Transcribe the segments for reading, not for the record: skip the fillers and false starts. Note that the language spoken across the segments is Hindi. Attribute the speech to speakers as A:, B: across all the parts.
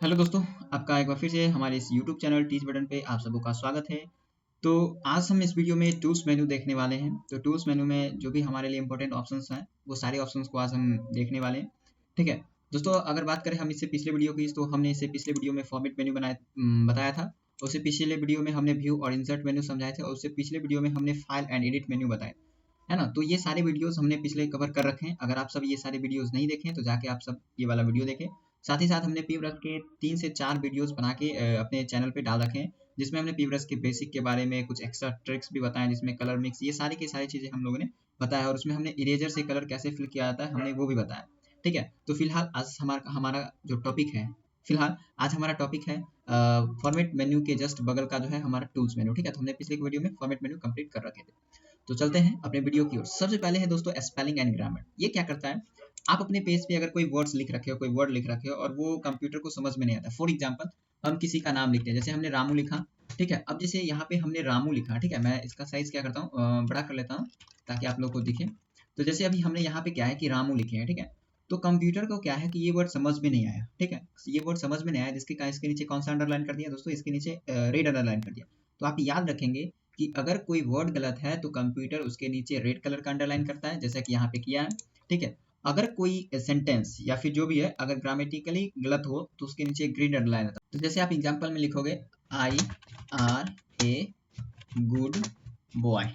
A: हेलो दोस्तों, आपका एक बार फिर से हमारे इस यूट्यूब चैनल टीच बटन पे आप सबों का स्वागत है। तो आज हम इस वीडियो में टूल्स मेनू देखने वाले हैं। तो टूल्स मेनू में जो भी हमारे लिए इंपॉर्टेंट ऑप्शंस हैं वो सारे ऑप्शंस को आज हम देखने वाले हैं। ठीक है दोस्तों, अगर बात करें हम इससे पिछले वीडियो की, तो हमने इससे पिछले वीडियो में फॉर्मेट मेन्यू बताया था। उससे पिछले वीडियो में हमने व्यू और इंसर्ट मेन्यू समझाए थे, और उससे पिछले वीडियो में हमने फाइल एंड एडिट मेन्यू बताए, है ना। तो ये सारे वीडियोस हमने पिछले कवर कर रखे हैं। अगर आप सब ये सारे वीडियोस नहीं देखें तो जाके आप सब ये वाला वीडियो देखें। साथ ही साथ हमने पीब्रश के 3 से 4 वीडियोस बना के अपने चैनल पे डाल रखे हैं, जिसमें हमने पीब्रश के बेसिक के बारे में कुछ एक्स्ट्रा ट्रिक्स भी बताए, जिसमें कलर मिक्स, ये सारी की सारी चीज़ें हम लोगों ने बताया, और उसमें हमने इरेजर से कलर कैसे फिल किया जाता है हमने वो भी बताया। ठीक है, तो फिलहाल आज हमारा हमारा जो टॉपिक है, फिलहाल आज हमारा टॉपिक है फॉर्मेट मेन्यू के जस्ट बगल का जो है हमारा टूल्स मेन्यू। ठीक है, तो हमने पिछले वीडियो में फॉर्मेट मेन्यू कंप्लीट कर रखे थे। तो चलते हैं अपने वीडियो की ओर। सबसे पहले है दोस्तों स्पेलिंग एंड ग्रामर। ये क्या करता है, आप अपने पेज पे अगर कोई वर्ड्स लिख रखे हो, कोई वर्ड लिख रखे हो और वो कंप्यूटर को समझ में नहीं आता। फॉर एग्जांपल, हम किसी का नाम लिखते हैं, जैसे हमने रामू लिखा। ठीक है, अब जैसे यहाँ पे हमने रामू लिखा, ठीक है, मैं इसका साइज क्या करता हूँ, बड़ा कर लेता हूँ ताकि आप लोग को दिखे। तो जैसे अभी हमने यहाँ पे क्या है कि रामू लिखे हैं, ठीक है, तो कंप्यूटर को क्या है कि ये वर्ड समझ में नहीं आया। ठीक है, ये वर्ड समझ में नहीं आया, इसके नीचे कौन सा अंडरलाइन कर दिया दोस्तों, इसके नीचे रेड अंडरलाइन कर दिया। तो आप याद रखेंगे कि अगर कोई वर्ड गलत है तो कंप्यूटर उसके नीचे रेड कलर का अंडरलाइन करता है, जैसा कि यहाँ पे किया है। ठीक है, अगर कोई सेंटेंस या फिर जो भी है अगर ग्रामेटिकली गलत हो तो उसके नीचे ग्रीन अंडरलाइन आता है। तो जैसे आप एग्जांपल में लिखोगे I R a good boy.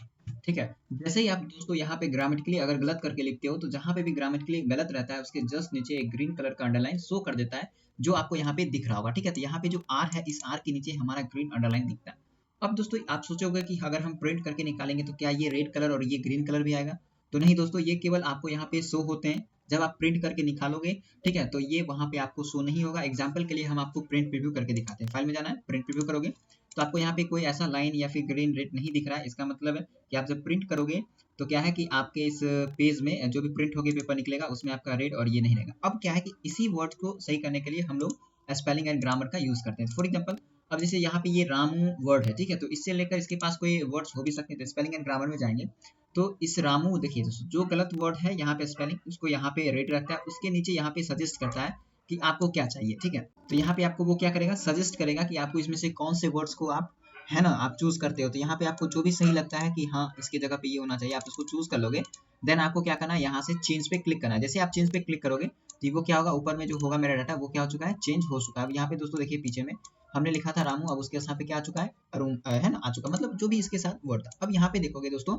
A: ठीक है, जैसे ही आप दोस्तों यहाँ पे ग्रामेटिकली अगर गलत करके लिखते हो तो जहाँ पे भी ग्रामेटिकली गलत रहता है उसके जस्ट नीचे एक ग्रीन कलर का अंडरलाइन शो कर देता है, जो आपको यहाँ पे दिख रहा होगा। ठीक है, तो यहाँ पे जो आर है, इस आर के नीचे हमारा ग्रीन अंडरलाइन दिखता है। अब दोस्तों आप सोचोगे कि अगर हम प्रिंट करके निकालेंगे तो क्या ये रेड कलर और ये ग्रीन कलर भी आएगा? तो नहीं दोस्तों, ये केवल आपको यहाँ पे शो होते हैं जब आप प्रिंट करके निकालोगे। ठीक है, तो ये वहां पे आपको शो नहीं होगा। एग्जाम्पल के लिए हम आपको प्रिंट प्रीव्यू करके दिखाते हैं। फाइल में जाना है, प्रिंट प्रीव्यू करोगे तो आपको यहाँ पे कोई ऐसा लाइन या फिर ग्रीन रेड नहीं दिख रहा है। इसका मतलब है कि आप जब प्रिंट करोगे तो क्या है कि आपके इस पेज में जो भी प्रिंट होगी पेपर निकलेगा उसमें आपका रेड और ये नहीं रहेगा। अब क्या है कि इसी वर्ड को सही करने के लिए हम लोग स्पेलिंग एंड ग्रामर का यूज करते हैं। फॉर एग्जाम्पल, अब जैसे यहाँ पे ये रामू वर्ड है, ठीक है, तो इससे लेकर इसके पास कोई वर्ड्स हो भी सकते हैं। तो स्पेलिंग एंड ग्रामर में जाएंगे तो इस रामू देखिए दोस्तों, जो गलत वर्ड है यहाँ पे स्पेलिंग, उसको यहाँ पे रेड रखता है, उसके नीचे यहाँ पे सजेस्ट करता है कि आपको क्या चाहिए। ठीक है, तो यहाँ पे आपको वो क्या करेगा, सजेस्ट करेगा कि आपको इसमें से कौन से वर्ड्स को आप, है ना, आप चूज करते हो। तो यहाँ पे आपको जो भी सही लगता है कि हाँ इसकी जगह पे ये होना चाहिए, आप उसको चूज कर लोगे। देन आपको क्या करना है, यहाँ से चेंज पे क्लिक करना है। जैसे आप चेंज पे क्लिक करोगे तो वो क्या होगा, ऊपर में जो होगा मेरा डाटा वो क्या हो चुका है, चेंज हो चुका है। अब यहाँ पे दोस्तों देखिए पीछे में हमने लिखा था रामू, अब उसके साथ पे क्या आ चुका है, अरुण, है ना, आ चुका, मतलब जो भी इसके साथ वर्ड था। अब यहाँ पे देखोगे दोस्तों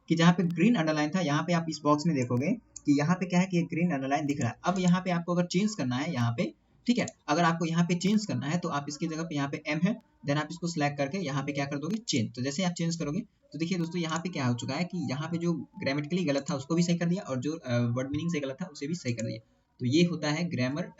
A: कि जहाँ पे ग्रीन अंडरलाइन था, यहाँ पे आप इस बॉक्स में देखोगे कि यहाँ पे क्या है कि ग्रीन अंडरलाइन दिख रहा है। अब यहाँ पे आपको अगर चेंज करना है यहाँ पे, ठीक है, अगर आपको यहाँ पे चेंज करना है तो आप इसकी जगह पे यहाँ पे एम है, देन आप इसको सिलेक्ट करके यहाँ पे क्या कर दोगे, चेंज। तो जैसे आप चेंज करोगे तो देखिए दोस्तों यहाँ पे क्या हो चुका है कि यहाँ पे जो ग्रामेटिकली गलत था उसको भी सही कर दिया, और जो वर्ड मीनिंग से गलत था उसे भी सही कर दिया। तो ये होता है ग्रामर,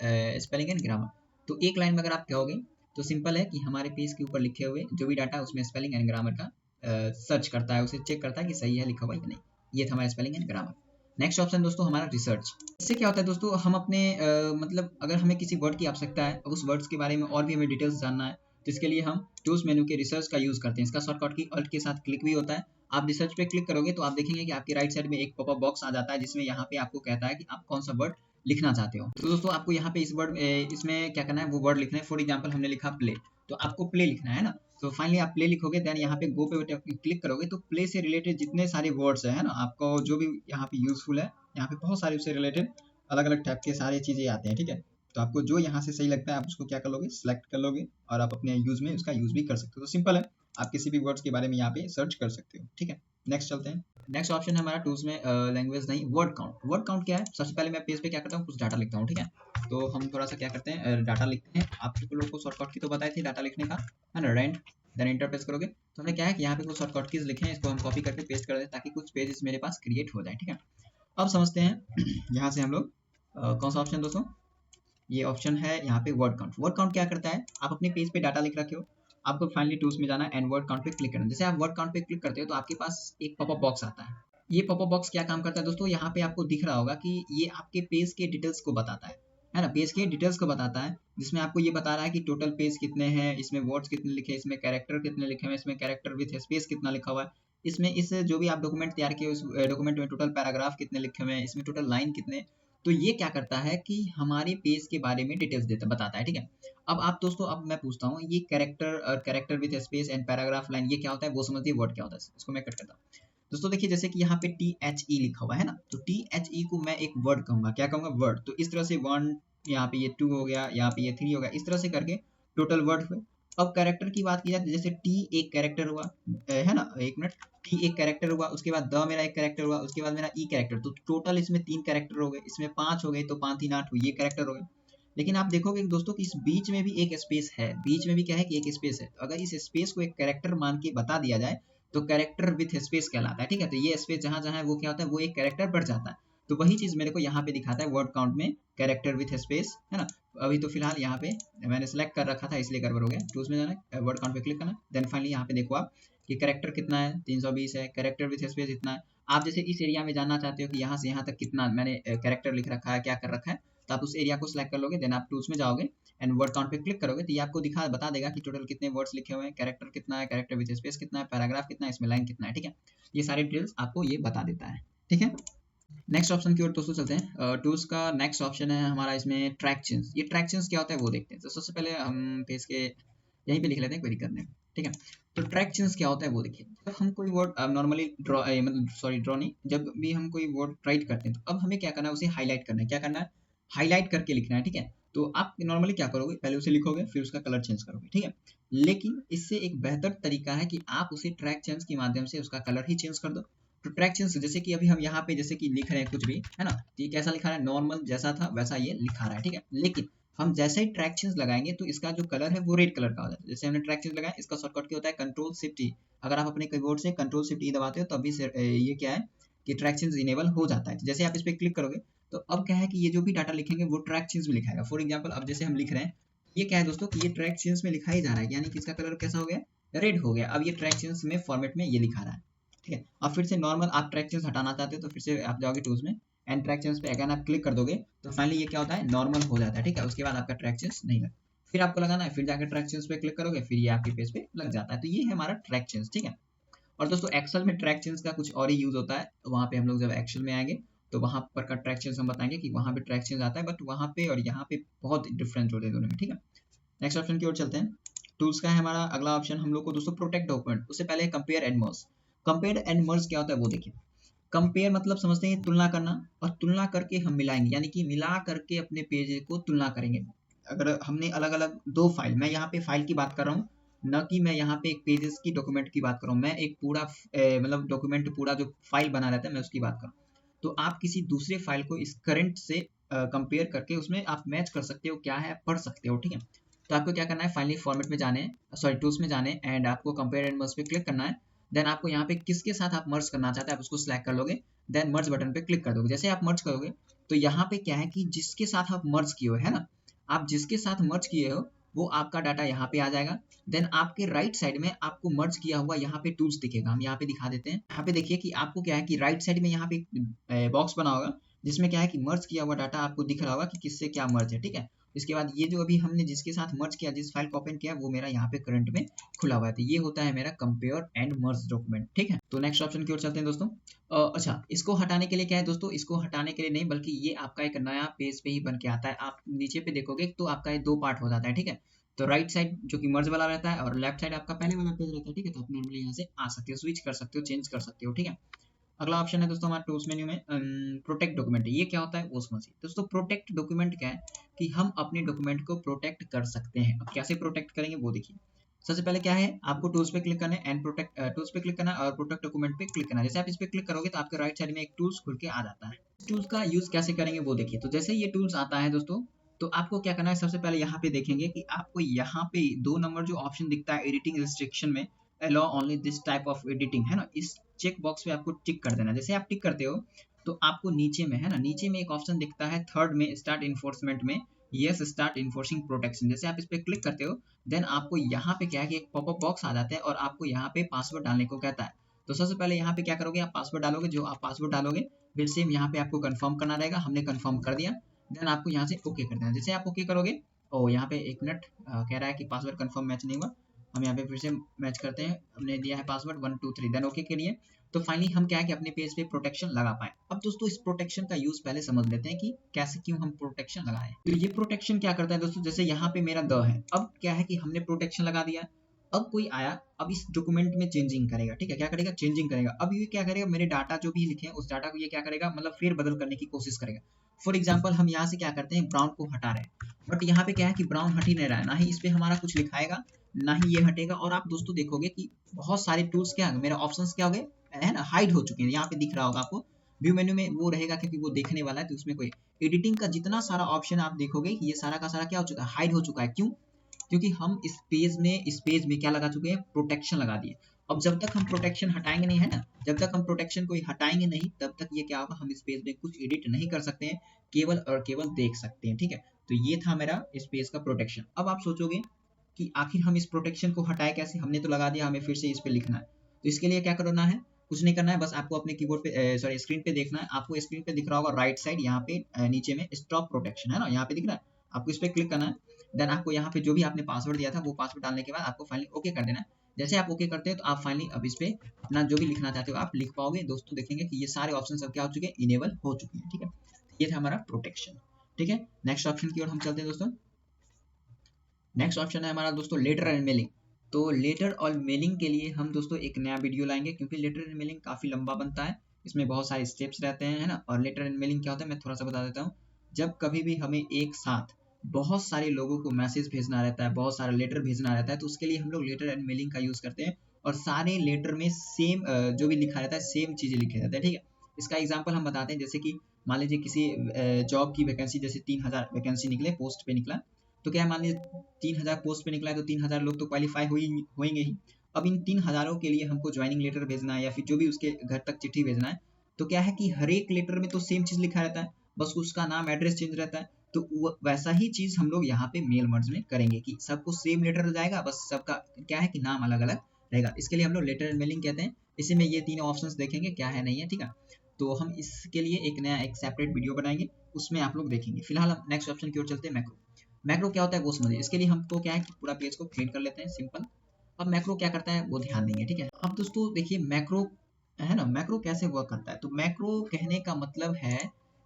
A: स्पेलिंग एंड ग्रामर। तो एक लाइन में अगर आप कहोगे तो सिंपल है कि हमारे पेज के ऊपर लिखे हुए जो भी डाटा उसमें स्पेलिंग एंड ग्रामर का सर्च करता है, उसे चेक करता है कि सही है लिखा हुआ या नहीं। ये था हमारा spelling and grammar. Next option दोस्तों हमारा रिसर्च। इससे क्या होता है दोस्तों, हम अपने मतलब अगर हमें किसी वर्ड की आवश्यकता है, उस वर्ड्स के बारे में और भी हमें डिटेल्स जानना है, तो इसके लिए हम टूल्स मेनू के रिसर्च का यूज करते हैं। इसका शॉर्टकट की अल्ट के साथ क्लिक भी होता है। आप रिसर्च पे क्लिक करोगे तो आप देखेंगे कि आपके राइट साइड में एक पॉपअप बॉक्स आ जाता है, जिसमें यहाँ पे आपको कहता है कि आप कौन सा वर्ड लिखना चाहते हो। तो दोस्तों आपको यहाँ पे इस वर्ड इसमें क्या करना है, वो वर्ड लिखना है। फॉर एग्जाम्पल हमने लिखा प्ले, तो आपको प्ले लिखना है ना। तो फाइनली आप प्ले लिखोगे, देन यहाँ पे गो पे क्लिक करोगे तो प्ले से रिलेटेड जितने सारे वर्ड्स है ना, आपको जो भी यहाँ पे यूजफुल है, यहाँ पे बहुत सारे उससे रिलेटेड अलग अलग टाइप के सारी चीजें आते हैं। ठीक है, तो आपको जो यहाँ से सही लगता है आप उसको क्या कर लोगे, सिलेक्ट कर लोगे, और आप अपने यूज में उसका यूज भी कर सकते हो। तो सिंपल है, आप किसी भी वर्ड्स के बारे में यहाँ पे सर्च कर सकते हो। ठीक है, नेक्स्ट चलते हैं। नेक्स्ट ऑप्शन है हमारा टूल्स में लैंग्वेज नहीं, वर्ड काउंट। वर्ड काउंट क्या है, सबसे पहले मैं पेज पे क्या करता हूँ, कुछ डाटा लिखता हूँ। ठीक है, तो हम थोड़ा सा क्या करते हैं, डाटा लिखते हैं। आप लोगों को शॉर्टकट की तो बताई थी डाटा लिखने का, है ना, रेंट, देन इंटर प्रेस करोगे तो हमने क्या है कि यहाँ पे कुछ शॉर्टकट कीज लिखे हैं, इसको हम कॉपी करके पेस्ट कर दें ताकि कुछ पेजेस मेरे पास क्रिएट हो जाए। ठीक है, अब समझते हैं यहाँ से हम लोग कौन सा ऑप्शन दोस्तों, ये ऑप्शन है यहाँ पे वर्ड काउंट। वर्ड काउंट क्या करता है, आप अपने पेज पे डाटा लिख रखे हो, आपको फाइनली टूल्स में जाना है एंड वर्ड काउंट पे क्लिक करना। जैसे आप वर्ड काउंट पे क्लिक करते हो तो आपके पास एक पॉपअप बॉक्स आता है। ये पॉपअप बॉक्स क्या काम करता है दोस्तों, यहाँ पे आपको दिख रहा होगा कि ये आपके पेज के डिटेल्स को बताता है ना, पेज के डिटेल्स को बताता है, जिसमें आपको ये बता रहा है कि टोटल पेज कितने हैं, इसमें वर्ड्स कितने लिखे हैं, इसमें कैरेक्टर कितने लिखे हुए हैं, इसमें कैरेक्टर विथ स्पेस कितना लिखा हुआ है, इसमें इस जो भी आप डॉक्यूमेंट तैयार किए उस डॉक्यूमेंट में टोटल पैराग्राफ कितने लिखे हुए हैं, इसमें टोटल लाइन कितने। तो ये क्या करता है कि हमारे पेज के बारे में डिटेल्स देता बताता है। ठीक है, अब आप दोस्तों, अब मैं पूछता हूँ, ये कैरेक्टर और character with space and paragraph line ये क्या होता है वो समझिए, वर्ड क्या होता है। इसको मैं कट करता हूँ दोस्तों। देखिए जैसे कि यहाँ पे THE लिखा हुआ है ना, तो THE को मैं एक वर्ड कहूंगा, क्या कहूंगा, वर्ड। तो इस तरह से 1, यहाँ पे ये 2 हो गया, यहाँ पे ये 3 हो गया, इस तरह से करके टोटल वर्ड हुए। अब कैरेक्टर की बात की जाए तो जैसे T एक कैरेक्टर हुआ, है ना, एक मिनट, T एक कैरेक्टर हुआ, उसके बाद द मेरा एक कैरेक्टर हुआ, उसके बाद मेरा E कैरेक्टर, तो टोटल इसमें 3 कैरेक्टर हो गए, इसमें 5 हो गए, तो 5 3 8 हुई, ये कैरेक्टर हो गए। लेकिन आप देखोगे दोस्तों कि इस बीच में भी एक स्पेस है, बीच में भी क्या है कि एक स्पेस है। तो अगर इस स्पेस को एक कैरेक्टर मान के बता दिया जाए तो कैरेक्टर विथ स्पेस कहलाता है, ठीक है। तो ये स्पेस जहां जहां है वो क्या होता है, वो एक कैरेक्टर बढ़ जाता है। तो वही चीज मेरे को यहाँ पे दिखाता है वर्ड काउंट में, कैरेक्टर विथ स्पेस, है ना। अभी तो फिलहाल यहाँ पे मैंने सेलेक्ट कर रखा था इसलिए गड़बड़ हो गया। टूल्स में जाना है, वर्ड काउंट पे क्लिक करना, देन फाइनली यहाँ पे देखो आप कि कैरेक्टर कितना है, 320 है, कैरेक्टर विथ स्पेस इतना है। आप जैसे इस एरिया में जानना चाहते हो कि यहाँ से यहाँ तक कितना मैंने कैरेक्टर लिख रखा है, क्या कर रखा है, तो आप उस एरिया को सिलेक्ट कर लोगे, देन आप टूल्स में जाओगे एंड वर्ड काउंट पे क्लिक करोगे, तो ये आपको बता देगा कि टोटल कितने वर्ड्स लिखे हुए हैं, कैरेक्टर कितना है, कैरेक्टर विद स्पेस कितना है, पैराग्राफ कितना है, इसमें लाइन कितना है, ठीक है। ये सारी डिटेल्स आपको ये बता देता है, ठीक है। नेक्स्ट ऑप्शन की ओर दोस्तों चलते हैं। टूल्स का नेक्स्ट ऑप्शन है हमारा इसमें ट्रैक चेंज। ये ट्रैक चेंज क्या होता है वो देखते हैं। तो सबसे पहले हम पेज के यहीं पे लिख लेते हैं, कोई दिक्कत नहीं, ठीक है। तो ट्रैक चेंज क्या होता है वो देखिए। जब हम कोई वर्ड नॉर्मली ड्रॉ मतलब सॉरी ड्रॉ नहीं, जब भी हम कोई वर्ड राइट करते हैं तो अब हमें क्या करना है, उसे हाईलाइट करना है। क्या करना है, हाईलाइट करके लिखना है, ठीक है। तो आप नॉर्मली क्या करोगे, पहले उसे लिखोगे फिर उसका कलर चेंज करोगे, ठीक है। लेकिन इससे एक बेहतर तरीका है कि आप उसे ट्रैक चेंज के माध्यम से उसका कलर ही चेंज कर दो। तो ट्रैक चेंज जैसे कि अभी हम यहाँ पे जैसे कि लिख रहे हैं कुछ भी, है ना, तो ये कैसा लिखा रहा है, नॉर्मल जैसा था वैसा ये लिखा रहा है, ठीक है। लेकिन हम जैसे ही ट्रैक चेंज लगाएंगे तो इसका जो कलर है वो रेड कलर का हो जाता है। जैसे हमने ट्रैक चेंज लगाया, इसका शॉर्टकट क्या होता है, कंट्रोल शिफ्ट ई। अगर आप अपने कीबोर्ड से कंट्रोल शिफ्ट ई दबाते हो तो अभी ये क्या है कि ट्रैक चेंज इनेबल हो जाता है। जैसे आप इस पर क्लिक करोगे तो अब क्या है कि ये जो भी डाटा लिखेंगे वो ट्रैक चेंज में लिखाएगा। फॉर एग्जाम्पल अब जैसे हम लिख रहे हैं, ये क्या है दोस्तों कि ये ट्रैक चेंज में लिखा ही जा रहा है, यानी कि इसका कलर कैसा हो गया, रेड हो गया। अब ये ट्रैक चेंज में फॉर्मेट में ये लिखा रहा है, ठीक है। अब फिर से नॉर्मल आप ट्रैक चेंज हटाना चाहते हो तो फिर से आप जाओगे टूल्स में एंड ट्रैक चेंज पे अगेन आप क्लिक कर दोगे तो फाइनली ये क्या होता है, नॉर्मल हो जाता है, ठीक है। उसके बाद आपका ट्रैक चेंज नहीं लगता, फिर आपको लगाना है, फिर जाकर ट्रैक चेंज पे क्लिक करोगे, फिर ये आपके पेज पे लग जाता है। तो ये है हमारा ट्रैक चेंज, ठीक है। और दोस्तों एक्सेल में ट्रैक चेंज का कुछ और ही यूज होता है। वहाँ पे हम लोग जब एक्सेल में आएंगे तो वहाँ पर का ट्रैक चेंज हम बताएंगे कि वहाँ पे ट्रैक चेंज आता है, बट वहाँ पे और यहाँ पे बहुत डिफरेंस होते हैं दोनों में, ठीक है। नेक्स्ट ऑप्शन की ओर चलते हैं। टूल्स का है हमारा अगला ऑप्शन हम लोग को दोस्तों प्रोटेक्ट डॉक्यूमेंट। उससे पहले compare and merge. Compare and merge क्या होता है वो देखिए। कंपेयर मतलब समझते हैं तुलना करना, और तुलना करके हम मिलाएंगे, यानी कि मिला करके अपने पेज को तुलना करेंगे। अगर हमने अलग अलग दो फाइल, मैं यहाँ पे फाइल की बात कर रहा हूँ, न कि मैं यहाँ पे एक पेजेस की डॉक्यूमेंट की बात कर रहा हूँ। मैं एक पूरा मतलब डॉक्यूमेंट पूरा जो फाइल बना रहता है मैं उसकी बात कर रहा हूँ। तो आप किसी दूसरे फाइल को इस करंट से कंपेयर करके उसमें आप मैच कर सकते हो, क्या है पढ़ सकते हो, ठीक है। तो आपको क्या करना है, फाइनली फॉर्मेट में जाने, सॉरी टूल्स में जाने एंड आपको कंपेयर एंड मर्ज पे क्लिक करना है। देन आपको यहाँ पे किसके साथ आप मर्ज करना चाहते हैं आप उसको सिलेक्ट कर लोगे, देन मर्ज बटन पे क्लिक कर दोगे। जैसे आप मर्ज करोगे तो यहाँ पे क्या है कि जिसके साथ आप मर्ज किए हो, है ना, आप जिसके साथ मर्ज किए हो वो आपका डाटा यहाँ पे आ जाएगा। देन आपके राइट साइड में आपको मर्ज किया हुआ यहाँ पे टूल्स दिखेगा, हम यहाँ पे दिखा देते हैं। यहाँ पे देखिए कि आपको क्या है कि राइट साइड में यहाँ पे बॉक्स बना होगा जिसमें क्या है कि मर्ज किया हुआ डाटा आपको दिख रहा होगा कि किससे क्या मर्ज है, ठीक है। इसके बाद ये जो अभी हमने जिसके साथ मर्ज किया, जिस फाइल को ओपन किया, वो मेरा यहाँ पे करंट में खुला हुआ है। तो ये होता है मेरा कंपेयर एंड मर्ज डॉक्यूमेंट, ठीक है। तो नेक्स्ट ऑप्शन की ओर चलते हैं दोस्तों। अच्छा, इसको हटाने के लिए क्या है दोस्तों, इसको हटाने के लिए नहीं बल्कि ये आपका एक नया पेज पे ही बन के आता है। आप नीचे पे देखोगे तो आपका ये दो पार्ट हो जाता है, ठीक है। तो राइट साइड जो कि मर्ज वाला रहता है और लेफ्ट साइड आपका पहले वाला पेज रहता है, ठीक है। तो आप नॉर्मली यहाँ से आ सकते हो, स्विच कर सकते हो, चेंज कर सकते हो, ठीक है। अगला ऑप्शन है दोस्तों हमारे टूल्स मेन्यू में प्रोटेक्ट डॉक्यूमेंट। ये क्या होता है वो समझिए दोस्तों। प्रोटेक्ट डॉक्यूमेंट क्या है कि हम अपने डॉक्यूमेंट को प्रोटेक्ट कर सकते हैं। अब कैसे प्रोटेक्ट करेंगे वो देखिए। सबसे पहले क्या है, आपको टूल्स पे क्लिक करना है एंड प्रोटेक्ट टूल्स पे क्लिक करना है और प्रोटेक्ट डॉक्यूमेंट पे क्लिक करना है। जैसे आप इस पे क्लिक करोगे तो आपके राइट साइड में एक टूल्स खुल के आ जाता है। टूल्स का यूज कैसे करेंगे वो देखिए। तो जैसे ये टूल्स आता है दोस्तों तो आपको क्या करना है, सबसे पहले यहाँ पे देखेंगे कि आपको यहाँ पे 2 नंबर जो ऑप्शन दिखता है एडिटिंग रिस्ट्रिक्शन में, allow only this type of editing, है ना, इस चेक बॉक्स पे आपको टिक कर देना। जैसे आप टिक करते हो तो आपको नीचे में, है ना, नीचे में एक ऑप्शन दिखता है थर्ड में स्टार्ट इन्फोर्समेंट में, यस स्टार्ट इन्फोर्सिंग प्रोटेक्शन। जैसे आप इस पे क्लिक करते हो देन आपको यहाँ पे क्या है कि एक पॉपअप बॉक्स आ जाता है और आपको यहाँ पे पासवर्ड डालने को कहता है। तो सबसे पहले यहाँ पे क्या करोगे, आप पासवर्ड डालोगे। जो आप पासवर्ड डालोगे फिर सेम यहाँ पे आपको कंफर्म करना रहेगा। हमने कंफर्म कर दिया, देन आपको यहाँ से ओके कर देना। जैसे आप ओके करोगे, ओ यहाँ पे एक मिनट कह रहा है कि पासवर्ड कंफर्म मैच नहीं हुआ। हम यहाँ पे फिर से मैच करते हैं, हमने दिया है पासवर्ड 1 2 3, देन ओके के लिए तो फाइनली हम क्या है कि अपने पेज पे प्रोटेक्शन लगा पाए। अब दोस्तों इस प्रोटेक्शन का यूज पहले समझ लेते हैं कि कैसे क्यों हम प्रोटेक्शन लगाए। तो ये प्रोटेक्शन क्या करता है दोस्तों, जैसे यहाँ पे मेरा द है, अब क्या है कि हमने प्रोटेक्शन लगा दिया, अब कोई आया, अब इस डॉक्यूमेंट में चेंजिंग करेगा, ठीक है, क्या करेगा, चेंजिंग करेगा। अब ये क्या करेगा, मेरे डाटा जो भी लिखे हैं उस डाटा को ये क्या करेगा, मतलब फेर बदल करने की कोशिश करेगा। फॉर एग्जाम्पल हम यहाँ से क्या करते हैं, ब्राउन को हटा रहे हैं, बट यहाँ पे क्या है कि ब्राउन हट ही नहीं रहा है, ना ही इस पे हमारा कुछ लिखाएगा, ना ही ये हटेगा। और आप दोस्तों देखोगे कि बहुत सारे टूल्स क्या है, मेरे ऑप्शंस क्या हो गए, है ना, हाइड हो चुके हैं। यहाँ पे दिख रहा होगा आपको, व्यू मेन्यू में वो रहेगा क्योंकि वो देखने वाला है, तो उसमें कोई एडिटिंग का जितना सारा ऑप्शन आप देखोगे कि ये सारा का सारा क्या हो चुका है, हाइड हो चुका है। क्यों? क्योंकि हम इस पेज में क्या लगा चुके हैं, प्रोटेक्शन लगा दिए। अब जब तक हम प्रोटेक्शन हटाएंगे नहीं, है ना, जब तक हम प्रोटेक्शन को हटाएंगे नहीं, तब तक ये क्या होगा, हम इस पेज में कुछ एडिट नहीं कर सकते हैं, केवल और केवल देख सकते हैं, ठीक है। तो ये था मेरा इस पेज का प्रोटेक्शन। अब आप सोचोगे कि आखिर हम इस प्रोटेक्शन को हटाए कैसे, हमने तो लगा दिया, हमें फिर से इस पे लिखना है। तो इसके लिए क्या करना है, कुछ नहीं करना है, बस आपको अपने कीबोर्ड पे सॉरी स्क्रीन पे देखना है। आपको स्क्रीन पे दिख रहा होगा राइट साइड, यहाँ पे नीचे में स्टॉप प्रोटेक्शन, है ना, यहाँ पे दिख रहा है, आपको इस पे क्लिक करना है। देन आपको यहाँ पे जो भी आपने पासवर्ड दिया था वो पासवर्ड डालने के बाद आपको फाइनली ओके कर देना है। जैसे आप ओके करते हैं तो आप फाइनली अब इस पे अपना जो भी लिखना चाहते हो आप लिख पाओगे। दोस्तों देखेंगे कि ये सारे ऑप्शन सब क्या हो चुके हैं, इनेबल हो चुके हैं, ठीक है। ये था हमारा प्रोटेक्शन, ठीक है। नेक्स्ट ऑप्शन की ओर हम चलते हैं दोस्तों। नेक्स्ट ऑप्शन है हमारा दोस्तों लेटर एंड मेलिंग। तो लेटर और मेलिंग के लिए हम दोस्तों एक नया वीडियो लाएंगे, क्योंकि लेटर एंड मेलिंग काफी लंबा बनता है, इसमें बहुत सारे स्टेप्स रहते हैं, है ना। और लेटर एंड मेलिंग क्या होता है मैं थोड़ा सा बता देता हूँ। जब कभी भी हमें एक साथ बहुत सारे लोगों को मैसेज भेजना रहता है, बहुत सारा लेटर भेजना रहता है, तो उसके लिए हम लोग लेटर एंड मेलिंग का यूज करते हैं। और सारे लेटर में सेम जो भी लिखा रहता है सेम चीजें लिखे रहते हैं, ठीक है। इसका एग्जाम्पल हम बताते हैं, जैसे कि मान लीजिए किसी जॉब की वैकेंसी, जैसे 3000 वैकेंसी निकले, पोस्ट पे निकला, तो क्या मान लीजिए 3000 पोस्ट पे निकला है, तो 3000 लोग तो क्वालिफाई होंगे ही। अब इन 3000 के लिए हमको ज्वाइनिंग लेटर भेजना है या फिर जो भी उसके घर तक चिट्ठी भेजना है, तो क्या है कि हर एक लेटर में तो सेम चीज लिखा रहता है, बस उसका नाम एड्रेस चेंज रहता है। तो वैसा ही चीज हम लोग यहाँ पे मेल मर्ज में करेंगे कि सबको सेम लेटर जाएगा, बस सबका क्या है कि नाम अलग अलग रहेगा। इसके लिए हम लोग लेटर एंड मेलिंग कहते हैं। इसी में ये तीनों ऑप्शंस देखेंगे क्या है नहीं है, ठीक है। तो हम इसके लिए एक नया एक सेपरेट वीडियो बनाएंगे, उसमें आप लोग देखेंगे। फिलहाल हम नेक्स्ट ऑप्शन की ओर चलते हैं, मैक्रो। मैक्रो क्या होता है वो समझिए। इसके लिए हमको क्या है कि पूरा पेज को क्लीन कर लेते हैं, सिंपल। अब मैक्रो क्या करता है वो ध्यान देंगे, ठीक है। अब दोस्तों देखिए मैक्रो, है ना, मैक्रो कैसे वर्क करता है। तो मैक्रो कहने का मतलब है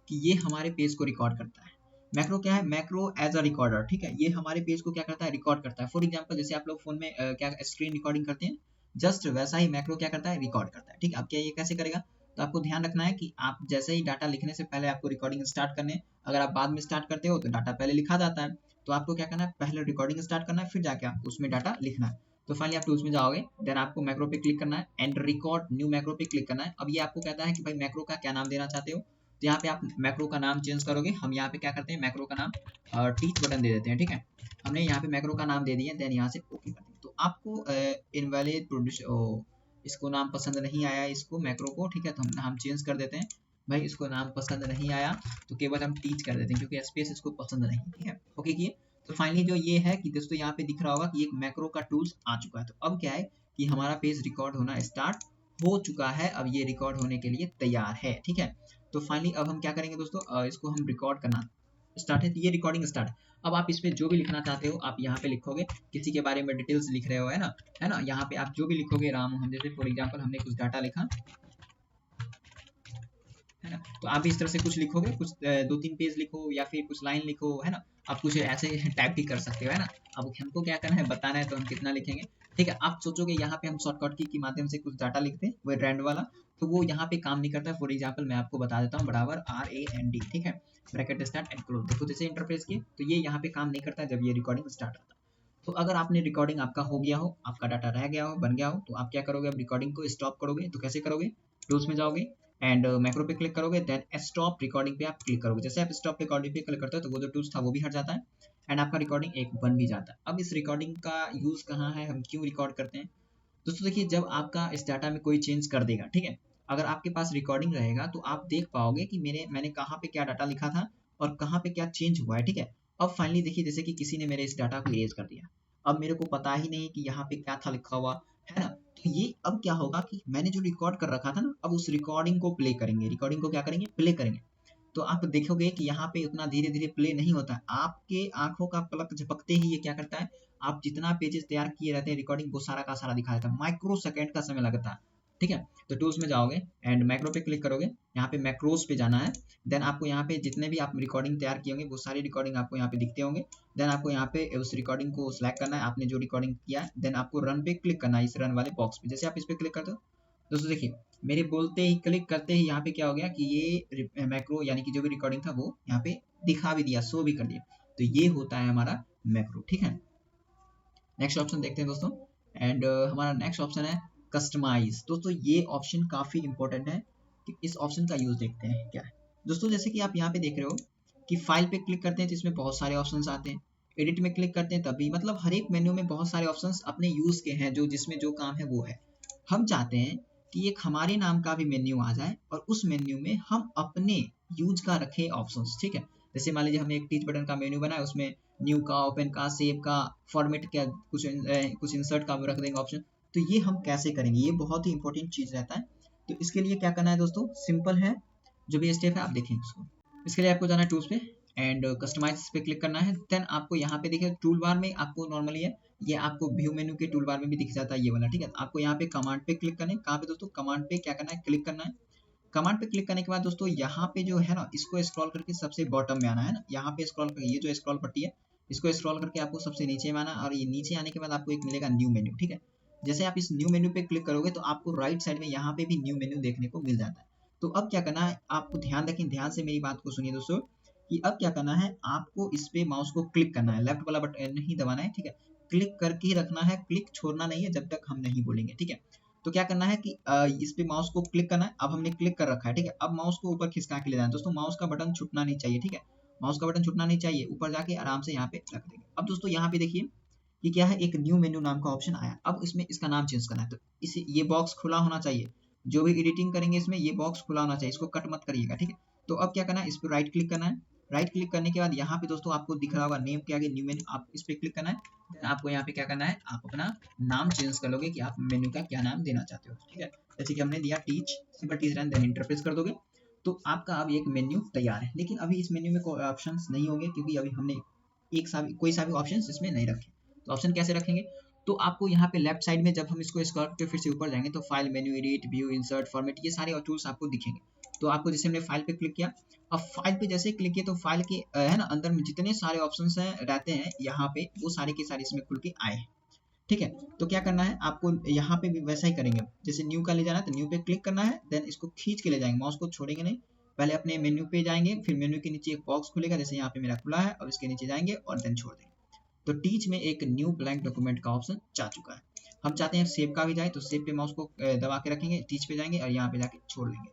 A: कि ये हमारे पेज को रिकॉर्ड करता है। मैक्रो क्या है, मैक्रो एज अ रिकॉर्डर, ठीक है। ये हमारे पेज को क्या करता है, रिकॉर्ड करता है। फॉर एग्जाम्पल जैसे आप लोग फोन में क्या स्क्रीन रिकॉर्डिंग करते हैं, जस्ट वैसा ही मैक्रो क्या करता है, रिकॉर्ड करता है, ठीक है। अब क्या ये कैसे करेगा, तो आपको ध्यान रखना है कि आप जैसे ही डाटा लिखने से पहले आपको रिकॉर्डिंग स्टार्ट करने, अगर आप बाद में स्टार्ट करते हो तो डाटा पहले लिखा जाता है। तो आपको क्या करना है, पहले रिकॉर्डिंग स्टार्ट करना है, फिर जाके आपको उसमें डाटा लिखना है। तो फाइनली आप टूल्स में जाओगे, देन आपको मैक्रो पे क्लिक करना है एंड रिकॉर्ड न्यू मैक्रो पे क्लिक करना है। अब ये आपको कहता है कि भाई मैक्रो का क्या नाम देना चाहते हो, तो यहाँ पे आप मैक्रो का नाम चेंज करोगे। हम यहाँ पे क्या करते हैं, मैक्रो का नाम टीच बटन दे देते हैं, ठीक है। हमने यहाँ पे मैक्रो का नाम दे दिया, देन यहाँ से ओके करते हैं। तो आपको इनवैलिड प्रोड्यूस इसको नाम पसंद नहीं आया, इसको मैक्रो को, ठीक है, तो हम चेंज कर देते हैं। भाई इसको नाम पसंद नहीं आया तो केवल हम टीच कर देते हैं, क्योंकि स्पेस इसको पसंद नहीं, ठीक है, ओके किए। तो फाइनली जो ये है कि दोस्तों यहाँ पे दिख रहा होगा कि एक मैक्रो का टूल्स आ चुका है। तो अब क्या है कि हमारा पेज रिकॉर्ड होना स्टार्ट हो चुका है, अब ये रिकॉर्ड होने के लिए तैयार है, ठीक है। तो फाइनली अब हम क्या करेंगे दोस्तों, इसको हम रिकॉर्ड करना स्टार्ट है, तो ये रिकॉर्डिंग स्टार्ट है। अब आप इसमें जो भी लिखना चाहते हो आप यहाँ पे लिखोगे, किसी के बारे में डिटेल्स लिख रहे हो, है ना, यहाँ पे आप जो भी लिखोगे, राम, हम जैसे फॉर एग्जाम्पल हमने कुछ डाटा लिखा, है ना, तो आप भी इस तरह से कुछ लिखोगे, कुछ 2-3 पेज लिखो या फिर कुछ लाइन लिखो, है ना। आप कुछ ऐसे टाइप भी कर सकते हो, है ना। अब हमको क्या करना है, बताना है, तो हम कितना लिखेंगे, ठीक है। आप सोचोगे यहाँ पे हम शॉर्टकट की माध्यम से कुछ डाटा लिखते हैं, वो रैंड वाला, तो वो यहाँ पे काम नहीं करता है। फॉर एग्जाम्पल मैं आपको बता देता हूँ, बराबर RAND, ठीक है, ब्रैकेट स्टार्ट एंड क्लोज। देखो जैसे इंटरफेस की, तो ये यहाँ पे काम नहीं करता है जब ये रिकॉर्डिंग स्टार्ट होता है। तो अगर आपने रिकॉर्डिंग आपका हो गया हो, आपका डाटा रह गया हो, बन गया हो, तो आप क्या करोगे, अब रिकॉर्डिंग को स्टॉप करोगे। तो कैसे करोगे, टूल्स में जाओगे एंड मैक्रो पे क्लिक करोगे, देन स्टॉप रिकॉर्डिंग पे आप क्लिक करोगे। जैसे आप स्टॉप रिकॉर्डिंग पे क्लिक करते हो तो वो जो टूल्स था वो भी हट जाता है एंड आपका रिकॉर्डिंग एक बन भी जाता है। अब इस रिकॉर्डिंग का यूज कहाँ है, हम क्यों रिकॉर्ड करते हैं दोस्तों। देखिए जब आपका इस डाटा में कोई चेंज कर देगा, ठीक है, अगर आपके पास रिकॉर्डिंग रहेगा तो आप देख पाओगे कि मैंने कहाँ पे क्या डाटा लिखा था और कहाँ पे क्या चेंज हुआ है, ठीक है। अब फाइनली देखिए जैसे कि किसी ने मेरे इस डाटा को इरेज कर दिया, अब मेरे को पता ही नहीं कि यहाँ पे क्या था लिखा हुआ, है ना। तो ये अब क्या होगा कि मैंने जो रिकॉर्ड कर रखा था ना, अब उस रिकॉर्डिंग को प्ले करेंगे, रिकॉर्डिंग को क्या करेंगे, प्ले करेंगे। तो आप देखोगे कि यहाँ पे उतना धीरे धीरे प्ले नहीं होता है, आपके आंखों का पलक झपकते ही ये क्या करता है, आप जितना पेजेस तैयार किए रहते हैं रिकॉर्डिंग, वो सारा का सारा दिखा देता है। माइक्रो सेकंड का समय लगता है, ठीक है। तो टूल्स में जाओगे एंड मैक्रो पे क्लिक करोगे, यहाँ पे मैक्रोस पे जाना है। देन आपको यहाँ पे जितने भी आप रिकॉर्डिंग तैयार किए होंगे वो सारी रिकॉर्डिंग आपको यहाँ पे दिखते होंगे। देन आपको यहाँ पे उस रिकॉर्डिंग को सिलेक्ट करना है, आपने जो रिकॉर्डिंग किया है। देन आपको रन पे क्लिक करना है, इस रन वाले बॉक्स पे। जैसे आप इस पे क्लिक करते हो दोस्तों, देखिए मेरे बोलते ही क्लिक करते ही यहाँ पे क्या हो गया कि ये मैक्रो यानी कि जो भी रिकॉर्डिंग था वो यहाँ पे दिखा भी दिया, शो भी कर दिया। तो ये होता है हमारा मैक्रो, ठीक है। नेक्स्ट ऑप्शन देखते हैं दोस्तों, एंड हमारा नेक्स्ट ऑप्शन है कस्टमाइज। दोस्तों ये ऑप्शन काफी इंपॉर्टेंट है, कि इस ऑप्शन का यूज देखते हैं क्या है। दोस्तों जैसे कि आप यहाँ पे देख रहे हो कि फाइल पे क्लिक करते हैं तो इसमें बहुत सारे ऑप्शंस आते हैं, एडिट में क्लिक करते हैं तभी, मतलब हर एक मेन्यू में बहुत सारे ऑप्शंस अपने यूज के हैं, जो जिसमें जो काम है वो है। हम चाहते हैं कि एक हमारे नाम का भी मेन्यू आ जाए और उस मेन्यू में हम अपने यूज का रखें ऑप्शंस, ठीक है। जैसे मान लीजिए हमने एक टीच बटन का मेन्यू बनाया, उसमें न्यू का, ओपन का, सेव का, फॉर्मेट का, कुछ इंसर्ट का रख देंगे ऑप्शन। तो ये हम कैसे करेंगे, ये बहुत ही इंपॉर्टेंट चीज रहता है। तो इसके लिए क्या करना है दोस्तों, सिंपल है, जो भी स्टेप है आप देखें उसको। इसके लिए आपको जाना है टूल्स पे एंड कस्टमाइज पे क्लिक करना है। देन आपको यहाँ पे देखिए टूल बार में आपको नॉर्मली है, ये आपको व्यू मेन्यू के टूल बार में भी दिख जाता है ये वाला, ठीक है। आपको यहाँ पे कमांड पे क्लिक करना है, कहाँ पे दोस्तों, कमांड पे क्या करना है, क्लिक करना है। कमांड पे क्लिक करने के बाद दोस्तों यहाँ पे जो है ना, इसको स्क्रॉल करके सबसे बॉटम में आना है ना, यहाँ पे स्क्रॉल करके ये जो स्क्रॉल पट्टी है इसको स्क्रॉल करके आपको सबसे नीचे में आना, और ये नीचे आने के बाद आपको एक मिलेगा न्यू मेन्यू, ठीक है। जैसे आप इस न्यू मेन्यू पे क्लिक करोगे तो आपको राइट साइड में यहाँ पे भी न्यू मेन्यू देखने को मिल जाता है। तो अब क्या करना है, आपको ध्यान रखें, ध्यान से मेरी बात को सुनिए दोस्तों, कि अब क्या करना है, आपको इस पे माउस को क्लिक करना है, लेफ्ट वाला बटन नहीं दबाना है, ठीक है। क्लिक करके ही रखना है, क्लिक छोड़ना नहीं है जब तक हम नहीं बोलेंगे, ठीक है। तो क्या करना है कि इस पे माउस को क्लिक करना है, अब हमने क्लिक कर रखा है, ठीक है। अब माउस को ऊपर खिसका के ले जाना है दोस्तों, माउस का बटन छूटना नहीं चाहिए, ठीक है। माउस का बटन छूटना नहीं चाहिए, ऊपर जाके आराम से यहाँ पे रख देंगे। अब दोस्तों यहाँ पे देखिए ये क्या है, एक न्यू मेन्यू नाम का ऑप्शन आया। अब इसमें इसका नाम चेंज करना है, तो इसे ये बॉक्स खुला होना चाहिए, जो भी एडिटिंग करेंगे इसमें ये बॉक्स खुला होना चाहिए, इसको कट मत करिएगा, ठीक है। तो अब क्या करना है, इस पर राइट क्लिक करना है। राइट क्लिक करने के बाद यहाँ पे दोस्तों आपको दिख रहा होगा नेम के आगे न्यू मेन्यू, आप इस पे क्लिक करना है। आपको यहाँ पे क्या करना है, आप अपना नाम चेंज कर लोगे कि आप मेन्यू का क्या नाम देना चाहते हो, ठीक है। जैसे कि हमने दिया teach, simple teach run, then enter press कर दोगे तो आपका अब एक मेन्यू तैयार है। लेकिन अभी इस मेन्यू में कोई ऑप्शन नहीं होंगे, क्योंकि अभी हमने कोई सा भी ऑप्शन इसमें नहीं रखे। तो ऑप्शन कैसे रखेंगे, तो आपको यहाँ पे लेफ्ट साइड में जब हम इसको स्क्रॉल करके फिर से ऊपर जाएंगे तो file, menu, edit, view, insert, format, ये सारे टूल्स आपको दिखेंगे। तो आपको जैसे हमने फाइल पे क्लिक किया, अब फाइल पे जैसे क्लिक किया तो फाइल के है ना अंदर में जितने सारे ऑप्शंस हैं रहते हैं यहाँ पे, वो सारे के सारे इसमें खुल के आए हैं, ठीक है। तो क्या करना है, आपको यहाँ पे भी वैसा ही करेंगे, जैसे न्यू का ले जाना है तो न्यू पे क्लिक करना है। देन इसको खींच के ले जाएंगे, माउस को छोड़ेंगे नहीं, पहले अपने मेन्यू पे जाएंगे, फिर मेन्यू के नीचे एक बॉक्स खुलेगा, जैसे यहाँ पे मेरा खुला है, और इसके नीचे जाएंगे और देन छोड़ देंगे। तो टीच में एक न्यू ब्लैंक डॉक्यूमेंट का ऑप्शन जा चुका है। हम चाहते हैं सेव का भी जाए, तो सेव पे माउस को दबा के रखेंगे, टीच पे जाएंगे और यहाँ पे जाके छोड़ देंगे।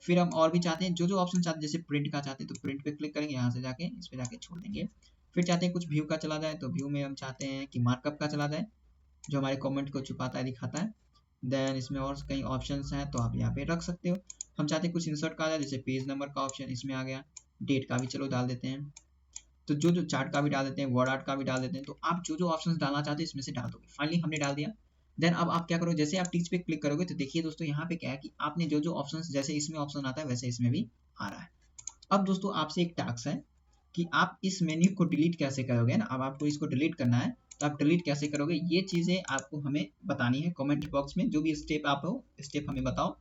A: फिर हम और भी चाहते हैं, जो जो ऑप्शन चाहते हैं, जैसे प्रिंट का चाहते हैं तो प्रिंट पे क्लिक करेंगे, यहाँ से जाके इस पे जाके छोड़ देंगे। फिर चाहते हैं कुछ व्यू का चला जाए, तो व्यू में हम चाहते हैं कि मार्कअप का चला जाए, जो हमारे कमेंट को छुपाता है, दिखाता है। देन इसमें और कई ऑप्शंस हैं तो आप यहाँ पे रख सकते हो। हम चाहते हैं कुछ इंसर्ट का आ जाए, जैसे पेज नंबर का ऑप्शन इसमें आ गया, डेट का भी चलो डाल देते हैं, तो जो जो चार्ट का भी डाल देते हैं, वर्ड आर्ट का भी डाल देते हैं। तो आप जो जो ऑप्शंस डालना चाहते हैं इसमें से डाल दोगे। फाइनली हमने डाल दिया। देन अब आप क्या करो, जैसे आप टीच पे क्लिक करोगे तो देखिए दोस्तों यहाँ पे क्या है कि आपने जो जो ऑप्शंस, जैसे इसमें ऑप्शन आता है वैसे इसमें भी आ रहा है। अब दोस्तों आपसे एक टास्क है कि आप इस मेन्यू को डिलीट कैसे करोगे ना। अब आपको इसको डिलीट करना है, तो आप डिलीट कैसे करोगे, ये चीज़ें आपको हमें बतानी है कमेंट बॉक्स में। जो भी स्टेप आप हो स्टेप हमें बताओ,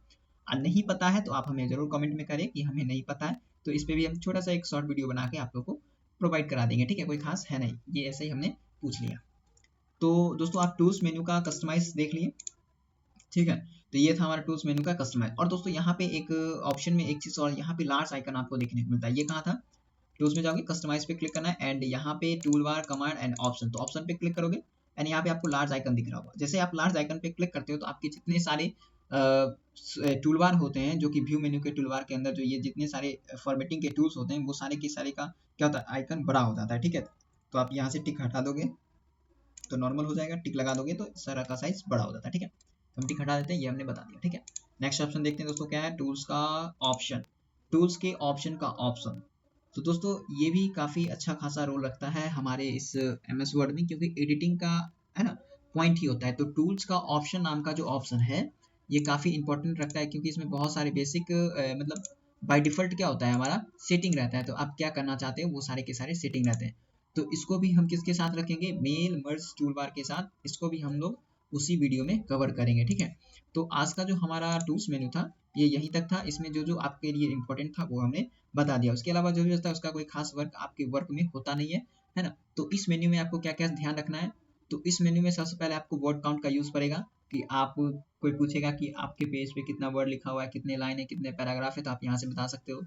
A: और नहीं पता है तो आप हमें जरूर कमेंट में करें कि हमें नहीं पता है, तो इस पर भी हम छोटा सा एक शॉर्ट वीडियो बना के आप लोग को प्रोवाइड करा देंगे, ठीक है। कोई खास है नहीं, ये ऐसे ही हमने पूछ लिया। तो दोस्तों आप टूल्स मेन्यू का कस्टमाइज देख लिए, ठीक है। तो ये था हमारा टूल्स मेन्यू का कस्टमाइज। और दोस्तों यहाँ पे एक ऑप्शन में एक चीज़ और, यहाँ पे लार्ज आइकन आपको देखने को मिलता है, ये कहाँ था, टूल्स में जाओगे, कस्टमाइज पे क्लिक करना है, एंड यहाँ पे tool bar, command and option, तो ऑप्शन पे क्लिक करोगे एंड यहाँ पे आपको लार्ज आइकन दिख रहा होगा। जैसे आप लार्ज आइकन पे क्लिक करते हो तो आपके जितने सारे टूल बार होते हैं, जो कि व्यू मेन्यू के टूल बार के अंदर जो ये जितने सारे फॉर्मेटिंग के टूल्स होते हैं, वो सारे के सारे का क्या होता है, आइकन बड़ा हो जाता है, ठीक है। तो आप यहाँ से टिक हटा दोगे तो नॉर्मल हो जाएगा, टिक लगा दोगे तो सारा का साइज बड़ा हो जाता है, ठीक है। तो हम टिक हटा देते हैं, ये हमने बता दिया, ठीक है। नेक्स्ट ऑप्शन देखते हैं दोस्तों, क्या है, टूल्स का ऑप्शन, टूल्स के ऑप्शन का ऑप्शन। तो दोस्तों ये भी काफ़ी अच्छा खासा रोल रखता है हमारे इस MS वर्ड में, क्योंकि एडिटिंग का है ना पॉइंट ही होता है। तो टूल्स का ऑप्शन नाम का जो ऑप्शन है ये काफ़ी इंपॉर्टेंट रखता है, क्योंकि इसमें बहुत सारे बेसिक मतलब बाय डिफ़ॉल्ट क्या होता है, हमारा सेटिंग रहता है। तो आप क्या करना चाहते हो वो सारे के सारे सेटिंग रहते हैं। तो इसको भी हम किसके साथ रखेंगे, मेल मर्ज टूल बार के साथ, इसको भी हम लोग उसी वीडियो में कवर करेंगे, ठीक है। तो आज का जो हमारा टूल्स मेन्यू था ये यहीं तक था। इसमें जो जो आपके लिए इंपॉर्टेंट था वो हमने बता दिया। उसके अलावा जो भी होता है उसका कोई खास वर्क आपके वर्क में होता नहीं है ना। तो इस मेन्यू में आपको क्या क्या ध्यान रखना है, तो इस मेन्यू में सबसे पहले आपको वर्ड काउंट का यूज पड़ेगा कि आप कोई पूछेगा कि आपके पेज पे कितना वर्ड लिखा हुआ है, कितने लाइन है, कितने पैराग्राफ है, तो आप यहाँ से बता सकते हो।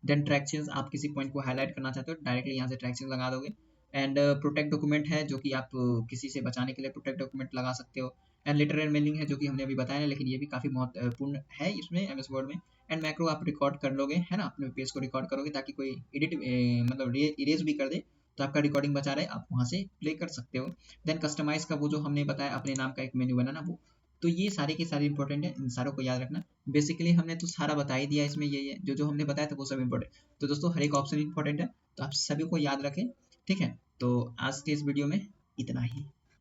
A: देन ट्रैक्शंस, आप किसी पॉइंट को हाईलाइट करना चाहते हो डायरेक्टली यहाँ से ट्रैक्शंस लगा दोगे। एंड प्रोटेक्ट डॉक्यूमेंट है जो कि आप किसी से बचाने के लिए प्रोटेक्ट डॉक्यूमेंट लगा सकते हो। एंड लेटर एंड मेलिंग है जो कि हमने अभी बताया, लेकिन ये भी काफी महत्वपूर्ण है इसमें एमएस वर्ड में। एंड मैक्रो आप रिकॉर्ड कर लोगे, है ना, अपने पेज को रिकॉर्ड करोगे ताकि कोई एडिट मतलब इरेज भी कर दे तो आपका रिकॉर्डिंग बचा रहे, आप वहां से प्ले कर सकते हो। देन कस्टमाइज का वो जो हमने बताया अपने नाम का एक मेन्यू बनाना वो, तो ये सारे के सारे इंपॉर्टेंट है, इन सारों को याद रखना। बेसिकली हमने तो सारा बता ही दिया इसमें, ये जो जो हमने बताया था वो सब इंपॉर्टेंट। तो दोस्तों हर एक ऑप्शन इंपॉर्टेंट है, तो आप सभी को याद रखें, ठीक है। तो आज के इस वीडियो में इतना ही।